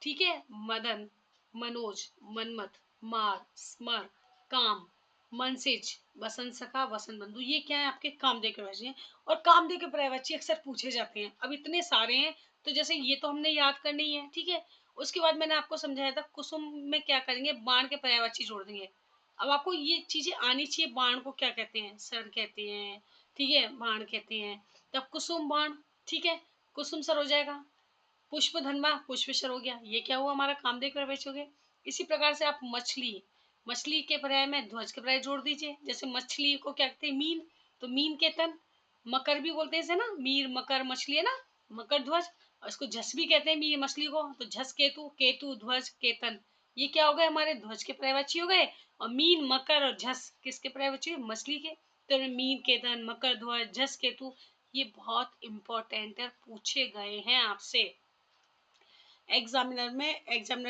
ठीक है, मदन, मनोज, मनमथ, मार, स्मर, काम, मनसिज, वसंत सखा, वसंत बंधु, ये क्या है, आपके कामदेव के पर्यायवाची हैं। और कामदेव के पर्यायवाची अक्सर पूछे जाते हैं। अब इतने सारे हैं, तो जैसे ये तो हमने याद करनी ही है, ठीक है। उसके बाद मैंने आपको समझाया था कुसुम में क्या करेंगे, बाण के पर्यायवाची जोड़ देंगे। अब आपको ये चीजें आनी चाहिए, बाण को क्या कहते हैं, सर कहते हैं, ठीक है, बाण कहते हैं। तब कुसुम बाण, ठीक है, कुसुम सर हो जाएगा। पुष्प धनवा, पुष्पेश्वर हो गया, ये क्या हुआ, हमारा कामदेव के पर्यायवाची हो गए। इसी प्रकार से आप मछली, मछली के पर्याय में ध्वज के पर्याय जोड़ दीजिए। जैसे मछली को क्या कहते हैं, मीन, तो मीन केतन, मकर भी बोलते हैं इसे ना, मीर मकर मछली है ना, मकर ध्वज। और इसको झस भी कहते हैं मीर मछली को, तो झस केतु, केतु ध्वज केतन, ये क्या हो गए, हमारे ध्वज के पर्यायवाची हो गए। और मीन, मकर और झस किसके पर्यायवाची है, मछली के। तो मीन केतन, मकर ध्वज, झस केतु, ये बहुत इंपॉर्टेंट है, पूछे गए हैं आपसे एग्जामिनर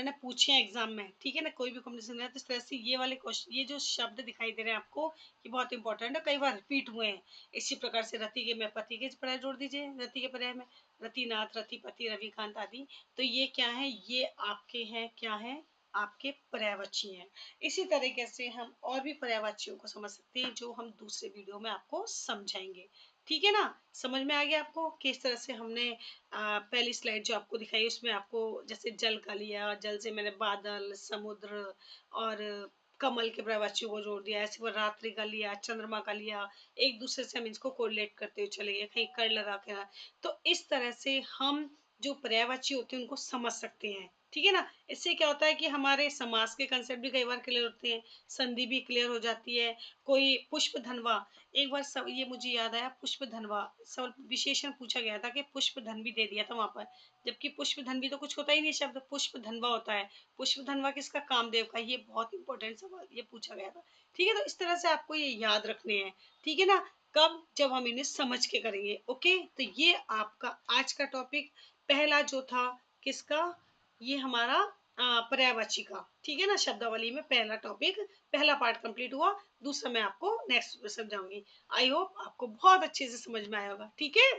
ने पूछे हैं एग्जाम में, ठीक है ना, कोई भी कॉम्पिटिशन है तो इस तरह से ये वाले क्वेश्चन, ये जो शब्द दिखाई दे रहे हैं आपको, ये बहुत इंपॉर्टेंट है, कई बार रिपीट हुए हैं। इसी प्रकार से रति के में पति के पर्याय जोड़ दीजिए, रति के पर्याय में रतिनाथ, रतिपति, रविकांत आदि। तो ये क्या है, ये आपके हैं, क्या है, आपके पर्यायवाची हैं। इसी तरीके से हम और भी पर्यायवाचियों को समझ सकते हैं, जो हम दूसरे वीडियो में आपको समझाएंगे, ठीक है ना। समझ में आ गया आपको किस तरह से हमने पहली स्लाइड जो आपको दिखाई, उसमें आपको जैसे जल का लिया, जल से मैंने बादल, समुद्र और कमल के पर्यायवाचियों को जोड़ दिया, ऐसे वो रात्रि का लिया, चंद्रमा का लिया, एक दूसरे से हम इसको कोरिलेट करते हुए चले गए, कहीं कर लगा के। तो इस तरह से हम जो पर्यायवाची होते हैं उनको समझ सकते हैं, ठीक है ना। इससे क्या होता है कि हमारे समास के कंसेप्ट भी कई बार क्लियर होते हैं, संधि भी क्लियर हो जाती है। कोई पुष्प धनवा, एक बार सब ये मुझे याद आया, पुष्प धनवा सब विशेषण पूछा गया था कि पुष्प धन भी दे दिया था वहां पर, जबकि पुष्प धन भी तो कुछ होता ही नहीं, शब्द पुष्प धनवा होता है। पुष्प धनवा किसका, कामदेव का। ये बहुत इंपॉर्टेंट सवाल ये पूछा गया था, ठीक है। तो इस तरह से आपको ये याद रखने हैं, ठीक है ना। कब, जब हम इन्हें समझ के करेंगे, ओके। तो ये आपका आज का टॉपिक पहला जो था, किसका, ये हमारा पर्यायवाची का, ठीक है ना। शब्दावली में पहला टॉपिक, पहला पार्ट कंप्लीट हुआ। दूसरा मैं आपको नेक्स्ट समझाऊंगी। आई होप आपको बहुत अच्छे से समझ में आया होगा, ठीक है।